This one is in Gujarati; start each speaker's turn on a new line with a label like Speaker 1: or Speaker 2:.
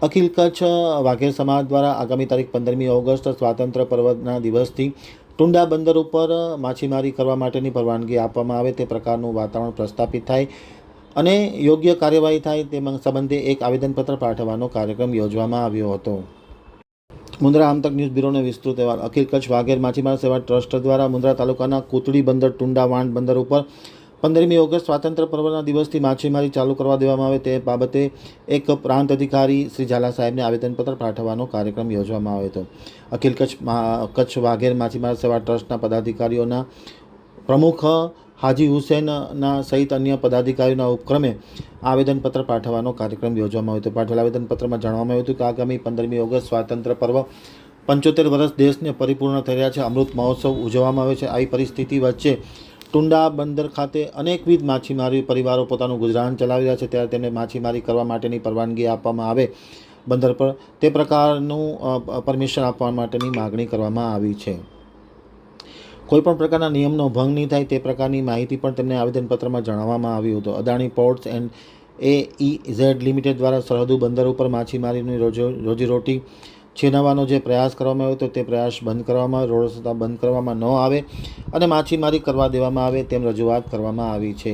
Speaker 1: અખિલ કચ્છ વાઘેર સમાજ દ્વારા આગામી તારીખ 15મી ઓગસ્ટ સ્વાતંત્ર્ય પર્વના દિવસથી ટુંડા બંદર ઉપર માછીમારી કરવા માટેની પરવાનગી આપવામાં આવે તે પ્રકારનું વાતાવરણ પ્રસ્થાપિત થાય અને યોગ્ય કાર્યવાહી થાય તે સંબંધે એક આવેદનપત્ર પાઠવવાનો કાર્યક્રમ યોજવામાં આવ્યો હતો. મુન્દ્રા આમતક ન્યૂઝ બ્યુરોનો વિસ્તૃત અહેવાલ. અખિલ કચ્છ વાઘેર માછીમાર સેવા ટ્રસ્ટ દ્વારા મુન્દ્રા તાલુકાના કુતડી બંદર ટુંડા વાંડ બંદર ઉપર 15મી ઓગસ્ટ સ્વાતંત્ર્ય પર્વના દિવસથી માછીમારી ચાલુ કરવા દેવામાં આવે તે બાબતે એક પ્રાંત અધિકારી શ્રી ઝાલા સાહેબને આવેદનપત્ર પાઠવવાનો કાર્યક્રમ યોજવામાં આવ્યો હતો. અખિલ કચ્છ વાઘેર માછીમાર સેવા ટ્રસ્ટના પદાધિકારીઓના પ્રમુખ હાજી હુસેનના સહિત અન્ય પદાધિકારીઓના ઉપક્રમે આવેદનપત્ર પાઠવવાનો કાર્યક્રમ યોજવામાં આવ્યો હતો. પાઠવેલ આવેદનપત્રમાં જણાવવામાં આવ્યું હતું કે આગામી 15મી ઓગસ્ટ સ્વાતંત્ર્ય પર્વ 75 વર્ષ દેશને પરિપૂર્ણ થઈ રહ્યા છે. અમૃત મહોત્સવ ઉજવવામાં આવે છે. આવી પરિસ્થિતિ વચ્ચે ટુંડા બંદર ખાતે અનેકવિધ માછીમારી પરિવારો પોતાનું ગુજરાન ચલાવી રહ્યા છે, ત્યારે તેમને માછીમારી કરવા માટેની પરવાનગી આપવામાં આવે બંદર પર તે પ્રકારનું પરમિશન આપવા માટેની માગણી કરવામાં આવી છે. કોઈપણ પ્રકારના નિયમનો ભંગ નહીં થાય તે પ્રકારની માહિતી પણ તેમને આવેદનપત્રમાં જણાવવામાં આવ્યું હતું. Adani ports and AEZ limited દ્વારા સરહદી બંદર ઉપર માછીમારીની રોજીરોટી છીનવવાનો જે પ્રયાસ કરવામાં આવ્યો હતો તે પ્રયાસ બંધ કરવામાં આવે, રોડ રસ્તા બંધ કરવામાં ન આવે અને માછીમારી કરવા દેવામાં આવે તેમ રજૂઆત કરવામાં આવી છે.